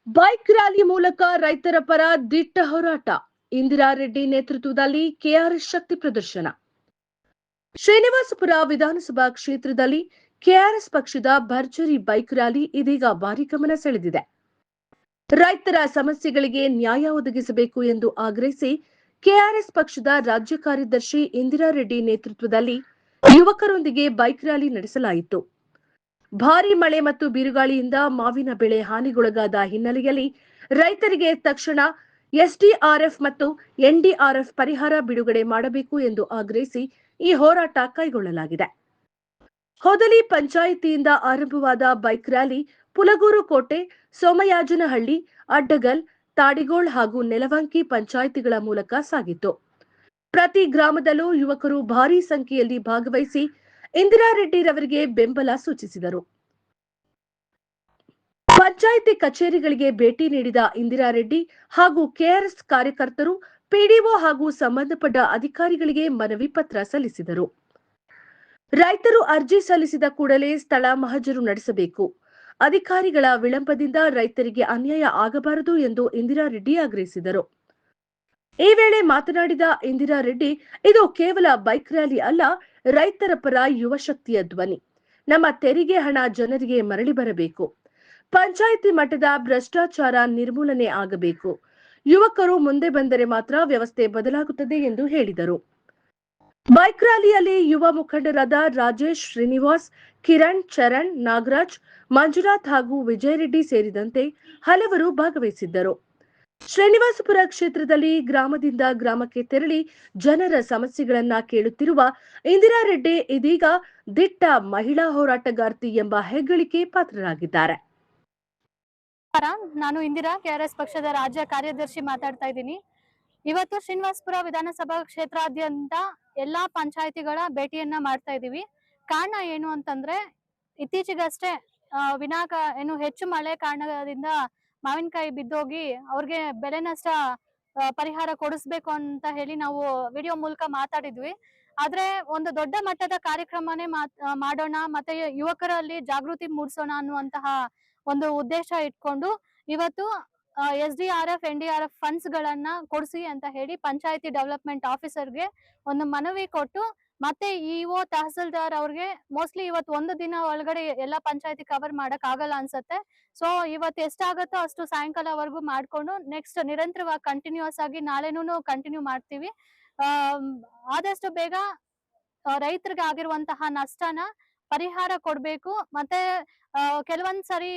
Bike rally ಮೂಲಕ ರೈತರ ಪರ ದಿಟ್ಟ ಹೋರಾಟ. ಇಂದಿರಾ ರೆಡ್ಡಿ ನೇತೃತ್ವದಲ್ಲಿ ಕೆಆರ್ಎಸ್ ಶಕ್ತಿ ಪ್ರದರ್ಶನ. ಶ್ರೀನಿವಾಸಪುರ ವಿಧಾನಸಭಾ ಕ್ಷೇತ್ರದಲ್ಲಿ ಕೆಆರ್ಎಸ್ ಪಕ್ಷದ ಭರ್ಜರಿ ಬೈಕ್ ರ್ಯಾಲಿ ಇದೀಗ ಭಾರಿ ಗಮನ ಸೆಳೆದಿದೆ. ರೈತರ ಸಮಸ್ಯೆಗಳಿಗೆ ನ್ಯಾಯ ಒದಗಿಸಬೇಕು ಎಂದು ಆಗ್ರಹಿಸಿ ಕೆಆರ್ಎಸ್ ಪಕ್ಷದ ರಾಜ್ಯ ಕಾರ್ಯದರ್ಶಿ ಇಂದಿರಾ ರೆಡ್ಡಿ ನೇತೃತ್ವದಲ್ಲಿ ಯುವಕರೊಂದಿಗೆ ಬೈಕ್ ರ್ಯಾಲಿ ನಡೆಸಲಾಯಿತು. ಭಾರೀ ಮಳೆ ಮತ್ತು ಬಿರುಗಾಳಿಯಿಂದ ಮಾವಿನ ಬೆಳೆ ಹಾನಿಗೊಳಗಾದ ಹಿನ್ನೆಲೆಯಲ್ಲಿ ರೈತರಿಗೆ ತಕ್ಷಣ ಎಸ್ಡಿಆರ್ಎಫ್ ಮತ್ತು ಎನ್ಡಿಆರ್ಎಫ್ ಪರಿಹಾರ ಬಿಡುಗಡೆ ಮಾಡಬೇಕು ಎಂದು ಆಗ್ರಹಿಸಿ ಈ ಹೋರಾಟ ಕೈಗೊಳ್ಳಲಾಗಿದೆ. ಹೊದಲಿ ಪಂಚಾಯಿತಿಯಿಂದ ಆರಂಭವಾದ ಬೈಕ್ ರ್ಯಾಲಿ ಪುಲಗೂರು ಕೋಟೆ, ಸೋಮಯಾಜನಹಳ್ಳಿ, ಅಡ್ಡಗಲ್, ತಾಡಿಗೋಳ್ ಹಾಗೂ ನೆಲವಂಕಿ ಪಂಚಾಯಿತಿಗಳ ಮೂಲಕ ಸಾಗಿತು. ಪ್ರತಿ ಗ್ರಾಮದಲ್ಲೂ ಯುವಕರು ಭಾರೀ ಸಂಖ್ಯೆಯಲ್ಲಿ ಭಾಗವಹಿಸಿ ಇಂದಿರಾ ರೆಡ್ಡಿರವರಿಗೆ ಬೆಂಬಲ ಸೂಚಿಸಿದರು. ಪಂಚಾಯಿತಿ ಕಚೇರಿಗಳಿಗೆ ಭೇಟಿ ನೀಡಿದ ಇಂದಿರಾ ರೆಡ್ಡಿ ಹಾಗೂ ಕೆಆರ್ಎಸ್ ಕಾರ್ಯಕರ್ತರು ಪಿಡಿಒ ಹಾಗೂ ಸಂಬಂಧಪಟ್ಟ ಅಧಿಕಾರಿಗಳಿಗೆ ಮನವಿ ಪತ್ರ ಸಲ್ಲಿಸಿದರು. ರೈತರು ಅರ್ಜಿ ಸಲ್ಲಿಸಿದ ಕೂಡಲೇ ಸ್ಥಳ ಮಹಜರು ನಡೆಸಬೇಕು. ಅಧಿಕಾರಿಗಳ ವಿಳಂಬದಿಂದ ರೈತರಿಗೆ ಅನ್ಯಾಯ ಆಗಬಾರದು ಎಂದು ಇಂದಿರಾ ರೆಡ್ಡಿ ಆಗ್ರಹಿಸಿದರು. ಈ ವೇಳೆ ಮಾತನಾಡಿದ ಇಂದಿರಾ ರೆಡ್ಡಿ, ಇದು ಕೇವಲ ಬೈಕ್ ರ್ಯಾಲಿ ಅಲ್ಲ, ರೈತರ ಪರ ಯುವ ಶಕ್ತಿಯ ಧ್ವನಿ. ನಮ್ಮ ತೆರಿಗೆ ಹಣ ಜನರಿಗೆ ಮರಳಿ ಬರಬೇಕು. ಪಂಚಾಯಿತಿ ಮಟ್ಟದ ಭ್ರಷ್ಟಾಚಾರ ನಿರ್ಮೂಲನೆ ಆಗಬೇಕು. ಯುವಕರು ಮುಂದೆ ಬಂದರೆ ಮಾತ್ರ ವ್ಯವಸ್ಥೆ ಬದಲಾಗುತ್ತದೆ ಎಂದು ಹೇಳಿದರು. ಬೈಕ್ ರ್ಯಾಲಿಯಲ್ಲಿ ಯುವ ಮುಖಂಡರಾದ ರಾಜೇಶ್, ಶ್ರೀನಿವಾಸ್, ಕಿರಣ್, ಚರಣ್, ನಾಗರಾಜ್, ಮಂಜುನಾಥ್ ಹಾಗೂ ವಿಜಯ್ ರೆಡ್ಡಿ ಸೇರಿದಂತೆ ಹಲವರು ಭಾಗವಹಿಸಿದ್ದರು. ಶ್ರೀನಿವಾಸಪುರ ಕ್ಷೇತ್ರದಲ್ಲಿ ಗ್ರಾಮದಿಂದ ಗ್ರಾಮಕ್ಕೆ ತೆರಳಿ ಜನರ ಸಮಸ್ಯೆಗಳನ್ನ ಕೇಳುತ್ತಿರುವ ಇಂದಿರಾ ರೆಡ್ಡಿ ಇದೀಗ ದಿಟ್ಟ ಮಹಿಳಾ ಹೋರಾಟಗಾರ್ತಿ ಎಂಬ ಹೆಗ್ಗಳಿಕೆ ಪಾತ್ರರಾಗಿದ್ದಾರೆ. ನಾನು ಇಂದಿರಾ, ಕೆಆರ್ಎಸ್ ಪಕ್ಷದ ರಾಜ್ಯ ಕಾರ್ಯದರ್ಶಿ ಮಾತಾಡ್ತಾ ಇದ್ದೀನಿ. ಇವತ್ತು ಶ್ರೀನಿವಾಸಪುರ ವಿಧಾನಸಭಾ ಕ್ಷೇತ್ರಾದ್ಯಂತ ಎಲ್ಲಾ ಪಂಚಾಯಿತಿಗಳ ಭೇಟಿಯನ್ನ ಮಾಡ್ತಾ ಇದೀವಿ. ಕಾರಣ ಏನು ಅಂತಂದ್ರೆ, ಇತ್ತೀಚೆಗಷ್ಟೇ ಹೆಚ್ಚು ಮಳೆ ಕಾರಣದಿಂದ ಮಾವಿನಕಾಯಿ ಬಿದ್ದೋಗಿ ಅವ್ರಿಗೆ ಬೆಳೆ ನಷ್ಟ ಪರಿಹಾರ ಕೊಡಿಸ್ಬೇಕು ಅಂತ ಹೇಳಿ ನಾವು ವಿಡಿಯೋ ಮೂಲಕ ಮಾತಾಡಿದ್ವಿ. ಆದ್ರೆ ಒಂದು ದೊಡ್ಡ ಮಟ್ಟದ ಕಾರ್ಯಕ್ರಮನೇ ಮಾಡೋಣ, ಮತ್ತೆ ಯುವಕರಲ್ಲಿ ಜಾಗೃತಿ ಮೂಡಿಸೋಣ ಅನ್ನುವಂತಹ ಒಂದು ಉದ್ದೇಶ ಇಟ್ಕೊಂಡು ಇವತ್ತು SDRF NDRF ಫಂಡ್ಸ್ ಗಳನ್ನ ಕೊಡಿಸಿ ಅಂತ ಹೇಳಿ ಪಂಚಾಯತಿ ಡೆವಲಪ್ಮೆಂಟ್ ಆಫೀಸರ್ಗೆ ಒಂದು ಮನವಿ ಕೊಟ್ಟು, ಮತ್ತೆ ಇಒ ತಹಸೀಲ್ದಾರ್ ಅವ್ರಿಗೆ ಮೋಸ್ಟ್ಲಿ ಇವತ್ತು ಒಂದು ದಿನ ಒಳಗಡೆ ಎಲ್ಲಾ ಪಂಚಾಯತಿ ಕವರ್ ಮಾಡಕ್ ಆಗಲ್ಲ ಅನ್ಸತ್ತೆ. ಸೊ ಇವತ್ತು ಎಷ್ಟಾಗತ್ತೋ ಅಷ್ಟು ಸಾಯಂಕಾಲವರೆಗೂ ಮಾಡ್ಕೊಂಡು ನೆಕ್ಸ್ಟ್ ನಿರಂತರವಾಗಿ ಕಂಟಿನ್ಯೂಸ್ ಆಗಿ ನಾಳೆನೂ ಕಂಟಿನ್ಯೂ ಮಾಡ್ತೀವಿ. ಆದಷ್ಟು ಬೇಗ ರೈತರಿಗೆ ಆಗಿರುವಂತಹ ನಷ್ಟನ ಪರಿಹಾರ ಕೊಡ್ಬೇಕು. ಮತ್ತೆ ಕೆಲವೊಂದ್ ಸರಿ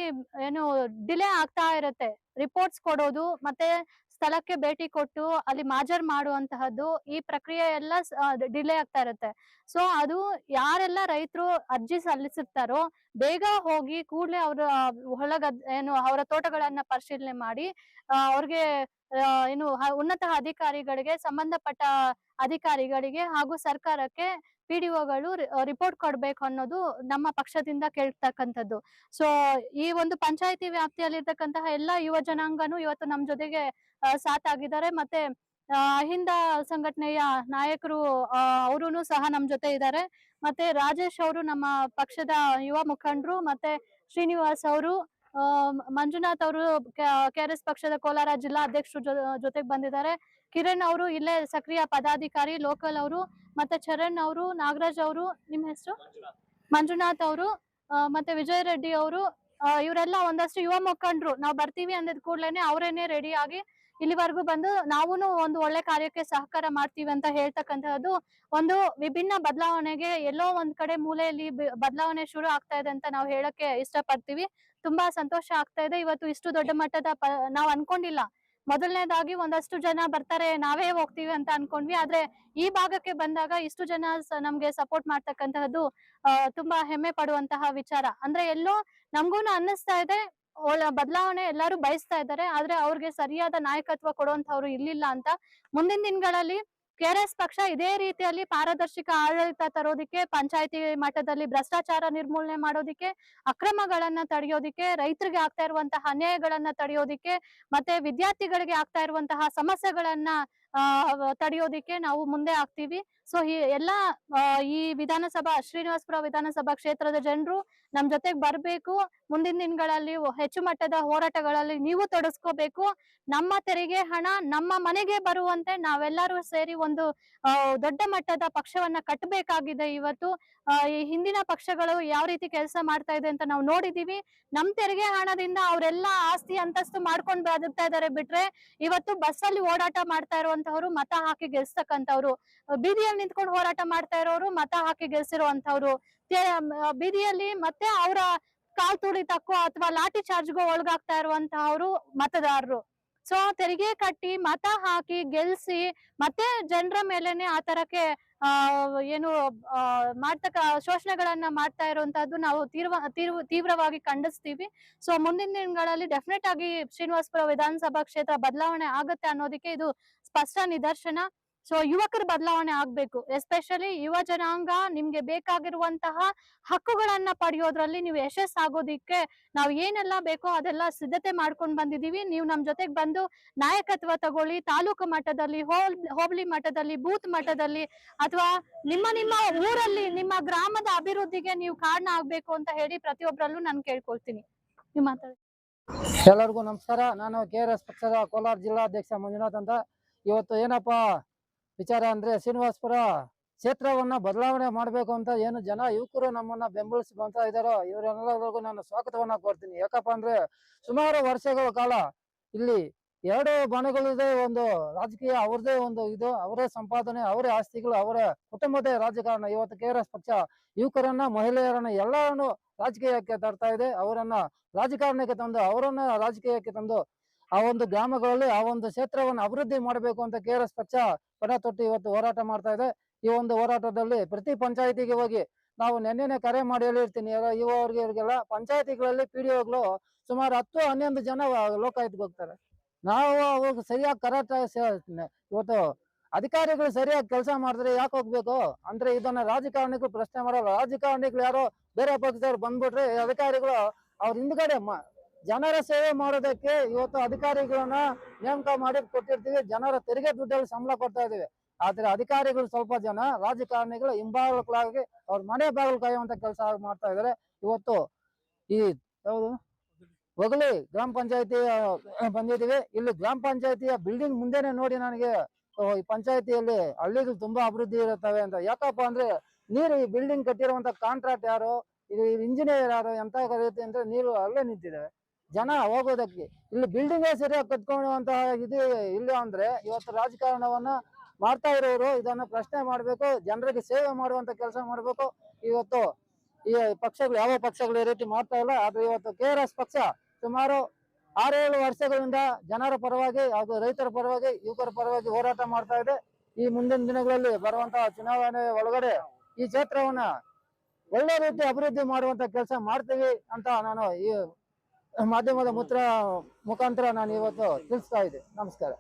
ಡಿಲೇ ಆಗ್ತಾ ಇರುತ್ತೆ ರಿಪೋರ್ಟ್ಸ್ ಕೊಡೋದು, ಮತ್ತೆ ಸ್ಥಳಕ್ಕೆ ಭೇಟಿ ಕೊಟ್ಟು ಅಲ್ಲಿ ಮಾಜರ್ ಮಾಡುವಂತಹದ್ದು, ಈ ಪ್ರಕ್ರಿಯೆ ಎಲ್ಲ ಡಿಲೇ ಆಗ್ತಾ ಇರುತ್ತೆ. ಸೊ ಅದು ಯಾರೆಲ್ಲ ರೈತರು ಅರ್ಜಿ ಸಲ್ಲಿಸಿರ್ತಾರೋ ಬೇಗ ಹೋಗಿ ಕೂಡ್ಲೆ ಅವ್ರ ಅವರ ತೋಟಗಳನ್ನ ಪರಿಶೀಲನೆ ಮಾಡಿ ಅವ್ರಿಗೆ ಉನ್ನತ ಅಧಿಕಾರಿಗಳಿಗೆ, ಸಂಬಂಧಪಟ್ಟ ಅಧಿಕಾರಿಗಳಿಗೆ ಹಾಗೂ ಸರ್ಕಾರಕ್ಕೆ ಪಿಡಿಒಗಳು ರಿಪೋರ್ಟ್ ಕೊಡ್ಬೇಕು ಅನ್ನೋದು ನಮ್ಮ ಪಕ್ಷದಿಂದ ಕೇಳ್ತಕ್ಕಂಥದ್ದು. ಸೊ ಈ ಒಂದು ಪಂಚಾಯತಿ ವ್ಯಾಪ್ತಿಯಲ್ಲಿರ್ತಕ್ಕಂತಹ ಎಲ್ಲಾ ಯುವ ಜನಾಂಗನು ಇವತ್ತು ನಮ್ ಜೊತೆಗೆ ಸಾಥಾಗಿದ್ದಾರೆ. ಮತ್ತೆ ಅಹಿಂದ ಸಂಘಟನೆಯ ನಾಯಕರು ಅವರೂ ಸಹ ನಮ್ ಜೊತೆ ಇದ್ದಾರೆ. ಮತ್ತೆ ರಾಜೇಶ್ ಅವರು ನಮ್ಮ ಪಕ್ಷದ ಯುವ ಮುಖಂಡರು, ಮತ್ತೆ ಶ್ರೀನಿವಾಸ್ ಅವರು, ಮಂಜುನಾಥ್ ಅವರು ಕೆಆರ್ಎಸ್ ಪಕ್ಷದ ಕೋಲಾರ ಜಿಲ್ಲಾ ಅಧ್ಯಕ್ಷರು ಜೊತೆಗೆ ಬಂದಿದ್ದಾರೆ. ಕಿರಣ್ ಅವರು ಇಲ್ಲೇ ಸಕ್ರಿಯ ಪದಾಧಿಕಾರಿ ಲೋಕಲ್ ಅವರು, ಮತ್ತೆ ಚರಣ್ ಅವರು, ನಾಗರಾಜ್ ಅವರು, ನಿಮ್ಮ ಹೆಸರು ಮಂಜುನಾಥ್ ಅವರು, ಮತ್ತೆ ವಿಜಯ್ ರೆಡ್ಡಿ ಅವರು, ಇವರೆಲ್ಲ ಒಂದಷ್ಟು ಯುವ ಮುಖಂಡರು. ನಾವು ಬರ್ತೀವಿ ಅಂದಿದ್ ಕೂಡ್ಲೇನೆ ಅವರೇನೆ ರೆಡಿ ಆಗಿ ಇಲ್ಲಿವರೆಗೂ ಬಂದು ನಾವೂನು ಒಂದು ಒಳ್ಳೆ ಕಾರ್ಯಕ್ಕೆ ಸಹಕಾರ ಮಾಡ್ತೀವಿ ಅಂತ ಹೇಳ್ತಕ್ಕಂಥದ್ದು ಒಂದು ವಿಭಿನ್ನ ಬದಲಾವಣೆಗೆ ಎಲ್ಲೋ ಒಂದ್ ಕಡೆ ಮೂಲೆಯಲ್ಲಿ ಬದಲಾವಣೆ ಶುರು ಆಗ್ತಾ ಇದೆ ಅಂತ ನಾವು ಹೇಳಕ್ಕೆ ಇಷ್ಟಪಡ್ತೀವಿ. ತುಂಬಾ ಸಂತೋಷ ಆಗ್ತಾ ಇದೆ. ಇವತ್ತು ಇಷ್ಟು ದೊಡ್ಡ ಮಟ್ಟದ ನಾವು ಅನ್ಕೊಂಡಿಲ್ಲ. ಮೊದಲನೇದಾಗಿ ಒಂದಷ್ಟು ಜನ ಬರ್ತಾರೆ, ನಾವೇ ಹೋಗ್ತೀವಿ ಅಂತ ಅನ್ಕೊಂಡ್ವಿ. ಆದ್ರೆ ಈ ಭಾಗಕ್ಕೆ ಬಂದಾಗ ಇಷ್ಟು ಜನ ನಮ್ಗೆ ಸಪೋರ್ಟ್ ಮಾಡ್ತಕ್ಕಂತಹದ್ದು ತುಂಬಾ ಹೆಮ್ಮೆ ಪಡುವಂತಹ ವಿಚಾರ. ಅಂದ್ರೆ ಎಲ್ಲೋ ನಮ್ಗೂನು ಅನ್ನಿಸ್ತಾ ಇದೆ ಬದಲಾವಣೆ ಎಲ್ಲರೂ ಬಯಸ್ತಾ ಇದ್ದಾರೆ, ಆದ್ರೆ ಅವ್ರಿಗೆ ಸರಿಯಾದ ನಾಯಕತ್ವ ಕೊಡುವಂತವ್ರು ಇರ್ಲಿಲ್ಲ ಅಂತ. ಮುಂದಿನ ದಿನಗಳಲ್ಲಿ ಕೆಆರ್ಎಸ್ ಪಕ್ಷ ಇದೇ ರೀತಿಯಲ್ಲಿ ಪಾರದರ್ಶಕ ಆಡಳಿತ ತರೋದಿಕ್ಕೆ, ಪಂಚಾಯತಿ ಮಟ್ಟದಲ್ಲಿ ಭ್ರಷ್ಟಾಚಾರ ನಿರ್ಮೂಲನೆ ಮಾಡೋದಿಕ್ಕೆ, ಅಕ್ರಮಗಳನ್ನ ತಡೆಯೋದಿಕ್ಕೆ, ರೈತರಿಗೆ ಆಗ್ತಾ ಇರುವಂತಹ ಅನ್ಯಾಯಗಳನ್ನ ತಡೆಯೋದಿಕ್ಕೆ, ಮತ್ತೆ ವಿದ್ಯಾರ್ಥಿಗಳಿಗೆ ಆಗ್ತಾ ಇರುವಂತಹ ಸಮಸ್ಯೆಗಳನ್ನ ತಡೆಯೋದಿಕ್ಕೆ ನಾವು ಮುಂದೆ ಆಗ್ತೀವಿ. ಸೊ ಈ ಎಲ್ಲಾ ಈ ಶ್ರೀನಿವಾಸಪುರ ವಿಧಾನಸಭಾ ಕ್ಷೇತ್ರದ ಜನರು ನಮ್ ಜೊತೆಗ್ ಬರ್ಬೇಕು. ಮುಂದಿನ ದಿನಗಳಲ್ಲಿ ಹೆಚ್ಚು ಮಟ್ಟದ ಹೋರಾಟಗಳಲ್ಲಿ ನೀವು ತೊಡಸ್ಕೋಬೇಕು. ನಮ್ಮ ತೆರಿಗೆ ಹಣ ನಮ್ಮ ಮನೆಗೆ ಬರುವಂತೆ ನಾವೆಲ್ಲರೂ ಸೇರಿ ಒಂದು ದೊಡ್ಡ ಮಟ್ಟದ ಪಕ್ಷವನ್ನ ಕಟ್ಟಬೇಕಾಗಿದೆ ಇವತ್ತು. ಈ ಹಿಂದಿನ ಪಕ್ಷಗಳು ಯಾವ ರೀತಿ ಕೆಲಸ ಮಾಡ್ತಾ ಇದೆ ಅಂತ ನಾವು ನೋಡಿದೀವಿ. ನಮ್ ತೆರಿಗೆ ಹಣದಿಂದ ಅವರೆಲ್ಲ ಆಸ್ತಿ ಅಂತಸ್ತು ಮಾಡ್ಕೊಂಡು ಬದುಕ್ತಾ ಇದಾರೆ ಬಿಟ್ರೆ, ಇವತ್ತು ಬಸ್ಸಲ್ಲಿ ಓಡಾಟ ಮಾಡ್ತಾ ಇರುವಂತವ್ರು, ಮತ ಹಾಕಿ ಗೆಲ್ಸ್ತಕ್ಕಂಥವ್ರು, ಬೀದಿಯಲ್ಲಿ ನಿಂತ್ಕೊಂಡು ಹೋರಾಟ ಮಾಡ್ತಾ ಇರೋರು, ಮತ ಹಾಕಿ ಗೆಲ್ಸಿರುವಂತವ್ರು, ಬೀದಿಯಲ್ಲಿ ಮತ್ತೆ ಅವರ ಕಾಲ್ ತುಳಿತಕ್ಕೋ ಅಥವಾ ಲಾಠಿ ಚಾರ್ಜ್ಗೋ ಒಳಗಾಗ್ತಾ ಇರುವಂತಹವ್ರು ಮತದಾರರು. ಸೊ ತೆರಿಗೆ ಕಟ್ಟಿ ಮತ ಹಾಕಿ ಗೆಲ್ಸಿ ಮತ್ತೆ ಜನರ ಮೇಲೆನೆ ಆ ತರಕ್ಕೆ ಏನು ಶೋಷಣೆಗಳನ್ನ ಮಾಡ್ತಾ ಇರುವಂತಹದ್ದು ನಾವು ತೀವ್ರವಾಗಿ ಖಂಡಿಸ್ತೀವಿ. ಸೊ ಮುಂದಿನ ದಿನಗಳಲ್ಲಿ ಡೆಫಿನೆಟ್ ಆಗಿ ಶ್ರೀನಿವಾಸಪುರ ವಿಧಾನಸಭಾ ಕ್ಷೇತ್ರ ಬದಲಾವಣೆ ಆಗತ್ತೆ ಅನ್ನೋದಕ್ಕೆ ಇದು ಸ್ಪಷ್ಟ ನಿದರ್ಶನ. ಸೊ ಯುವಕರ ಬದಲಾವಣೆ ಆಗ್ಬೇಕು. ಎಸ್ಪೆಷಲಿ ಯುವ ಜನಾಂಗ ನಿಮ್ಗೆ ಬೇಕಾಗಿರುವಂತಹ ಹಕ್ಕುಗಳನ್ನ ಪಡೆಯೋದ್ರಲ್ಲಿ ನೀವು ಯಶಸ್ಸಾಗೋದಿಕ್ಕೆ ನಾವು ಏನೆಲ್ಲ ಬೇಕೋ ಅದೆಲ್ಲ ಸಿದ್ಧತೆ ಮಾಡ್ಕೊಂಡು ಬಂದಿದೀವಿ. ನೀವು ನಮ್ ಜೊತೆಗೆ ಬಂದು ನಾಯಕತ್ವ ತಗೊಳ್ಳಿ. ತಾಲೂಕು ಮಟ್ಟದಲ್ಲಿ, ಹೋಬಳಿ ಮಟ್ಟದಲ್ಲಿ, ಬೂತ್ ಮಟ್ಟದಲ್ಲಿ ಅಥವಾ ನಿಮ್ಮ ಊರಲ್ಲಿ ನಿಮ್ಮ ಗ್ರಾಮದ ಅಭಿವೃದ್ಧಿಗೆ ನೀವು ಕಾರಣ ಆಗ್ಬೇಕು ಅಂತ ಹೇಳಿ ಪ್ರತಿಯೊಬ್ಬರಲ್ಲೂ ನಾನು ಕೇಳ್ಕೊಳ್ತೀನಿ. ನೀವು ಮಾತಾಡಿ. ಎಲ್ಲರಿಗೂ ನಮಸ್ಕಾರ. ನಾನು KRS ಪಕ್ಷದ ಕೋಲಾರ ಜಿಲ್ಲಾಧ್ಯಕ್ಷ ಮಂಜುನಾಥ್ ಅಂತ. ಇವತ್ತು ಏನಪ್ಪಾ ವಿಚಾರ ಅಂದ್ರೆ, ಶ್ರೀನಿವಾಸಪುರ ಕ್ಷೇತ್ರವನ್ನ ಬದಲಾವಣೆ ಮಾಡಬೇಕು ಅಂತ ಏನು ಜನ ಯುವಕರು ನಮ್ಮನ್ನ ಬೆಂಬಲಿಸಿ ಬಂತಾ ಇದ್ದಾರೋ ಇವರೆಲ್ಲರಿಗೂ ನಾನು ಸ್ವಾಗತವನ್ನ ಕೋರ್ತೀನಿ. ಯಾಕಪ್ಪ ಅಂದ್ರೆ ಸುಮಾರು ವರ್ಷಗಳ ಕಾಲ ಇಲ್ಲಿ ಎರಡು ಬಣಗಳಿದೆ. ಒಂದು ರಾಜಕೀಯ ಅವ್ರದೇ ಒಂದು ಇದು, ಅವರೇ ಸಂಪಾದನೆ, ಅವರೇ ಆಸ್ತಿಗಳು, ಅವರ ಕುಟುಂಬದೇ ರಾಜಕಾರಣ. ಇವತ್ತು KRS ಪಕ್ಷ ಯುವಕರನ್ನ, ಮಹಿಳೆಯರನ್ನ ಎಲ್ಲರನ್ನು ರಾಜಕೀಯಕ್ಕೆ ತರ್ತಾ ಇದೆ. ಅವರನ್ನ ರಾಜಕಾರಣಕ್ಕೆ ತಂದು, ಅವರನ್ನ ರಾಜಕೀಯಕ್ಕೆ ತಂದು ಆ ಒಂದು ಗ್ರಾಮಗಳಲ್ಲಿ ಆ ಒಂದು ಕ್ಷೇತ್ರವನ್ನು ಅಭಿವೃದ್ಧಿ ಮಾಡಬೇಕು ಅಂತ KRS ಪಕ್ಷ ಪಣ ತೊಟ್ಟು ಇವತ್ತು ಹೋರಾಟ ಮಾಡ್ತಾ ಇದೆ. ಈ ಒಂದು ಹೋರಾಟದಲ್ಲಿ ಪ್ರತಿ ಪಂಚಾಯತಿಗೆ ಹೋಗಿ ನಾವು ನೆನ್ನೆನೆ ಕರೆ ಮಾಡಿ ಹೇಳಿರ್ತೀನಿ ಇವರಿಗೆಲ್ಲ ಪಂಚಾಯತಿಗಳಲ್ಲಿ PDOಗಳು ಸುಮಾರು 10-11 ಜನ ಲೋಕಾಯುಕ್ತಕ್ಕೆ ಹೋಗ್ತಾರೆ. ನಾವು ಅವಾಗ ಸರಿಯಾಗಿ ಕರೆಕ್ಟ್ ಇವತ್ತು ಅಧಿಕಾರಿಗಳು ಸರಿಯಾಗಿ ಕೆಲಸ ಮಾಡಿದ್ರೆ ಯಾಕೆ ಹೋಗ್ಬೇಕು ಅಂದ್ರೆ ಇದನ್ನ ರಾಜಕಾರಣಿಗಳು ಪ್ರಶ್ನೆ ಮಾಡಲ್ಲ. ರಾಜಕಾರಣಿಗಳು ಯಾರೋ ಬೇರೆ ಪಕ್ಷದವ್ರು ಬಂದ್ಬಿಟ್ರೆ ಅಧಿಕಾರಿಗಳು ಅವ್ರ ಹಿಂದ್ಗಡೆ ಜನರ ಸೇವೆ ಮಾಡೋದಕ್ಕೆ ಇವತ್ತು ಅಧಿಕಾರಿಗಳನ್ನ ನೇಮಕ ಮಾಡಿ ಕೊಟ್ಟಿರ್ತೀವಿ. ಜನರ ತೆರಿಗೆ ದುಡ್ಡಲ್ಲಿ ಸಂಬಳ ಕೊಡ್ತಾ ಇದೀವಿ. ಆದ್ರೆ ಅಧಿಕಾರಿಗಳು ಸ್ವಲ್ಪ ಜನ ರಾಜಕಾರಣಿಗಳು ಹಿಂಬಾಲಕರಾಗಿ ಅವ್ರ ಮನೆ ಬಾಗಿಲು ಕಾಯುವಂತ ಕೆಲಸ ಮಾಡ್ತಾ ಇದಾರೆ. ಇವತ್ತು ಈ ಯಾವುದು ಹೊಗಳಿ ಗ್ರಾಮ ಪಂಚಾಯತಿ ಬಂದಿದ್ದೀವಿ. ಇಲ್ಲಿ ಗ್ರಾಮ ಪಂಚಾಯತಿಯ ಬಿಲ್ಡಿಂಗ್ ಮುಂದೆನೆ ನೋಡಿ ನನಗೆ ಈ ಪಂಚಾಯತಿಯಲ್ಲಿ ಹಳ್ಳಿಗಳು ತುಂಬಾ ಅಭಿವೃದ್ಧಿ ಇರುತ್ತವೆ ಅಂತ. ಯಾಕಪ್ಪ ಅಂದ್ರೆ ನೀರು ಈ ಬಿಲ್ಡಿಂಗ್ ಕಟ್ಟಿರುವಂತ ಕಾಂಟ್ರಾಕ್ಟ್ ಯಾರು, ಇದು ಇಂಜಿನಿಯರ್ ಯಾರು, ಎಂತ ರೀತಿ ಅಂದ್ರೆ ನೀರು ಅಲ್ಲೇ ನಿಂತಿದ್ದಾವೆ. ಜನ ಹೋಗೋದಕ್ಕೆ ಇಲ್ಲಿ ಬಿಲ್ಡಿಂಗೇ ಸರಿಯಾಗಿ ಕಟ್ಕೊಳ್ಳುವಂತಹ ಇದು ಇಲ್ಲ ಅಂದ್ರೆ ಇವತ್ತು ರಾಜಕಾರಣವನ್ನ ಮಾಡ್ತಾ ಇರೋರು ಇದನ್ನ ಪ್ರಶ್ನೆ ಮಾಡ್ಬೇಕು. ಜನರಿಗೆ ಸೇವೆ ಮಾಡುವಂತ ಕೆಲಸ ಮಾಡ್ಬೇಕು. ಇವತ್ತು ಈ ಪಕ್ಷಗಳು ಯಾವ ಪಕ್ಷಗಳು ಈ ರೀತಿ ಮಾಡ್ತಾ ಇಲ್ಲ. ಆದ್ರೆ ಇವತ್ತು KRS ಪಕ್ಷ ಸುಮಾರು 6-7 ವರ್ಷಗಳಿಂದ ಜನರ ಪರವಾಗಿ ಹಾಗೂ ರೈತರ ಪರವಾಗಿ, ಯುವಕರ ಪರವಾಗಿ ಹೋರಾಟ ಮಾಡ್ತಾ ಇದೆ. ಈ ಮುಂದಿನ ದಿನಗಳಲ್ಲಿ ಬರುವಂತಹ ಚುನಾವಣೆ ಒಳಗಡೆ ಈ ಕ್ಷೇತ್ರವನ್ನ ಒಳ್ಳೆ ರೀತಿ ಅಭಿವೃದ್ಧಿ ಮಾಡುವಂತ ಕೆಲಸ ಮಾಡ್ತೀವಿ ಅಂತ ನಾನು ಈ ಮಾಧ್ಯಮದ ಮುಖಾಂತರ ನಾನು ಇವತ್ತು ತಿಳಿಸ್ತಾ ಇದ್ದೆ. ನಮಸ್ಕಾರ.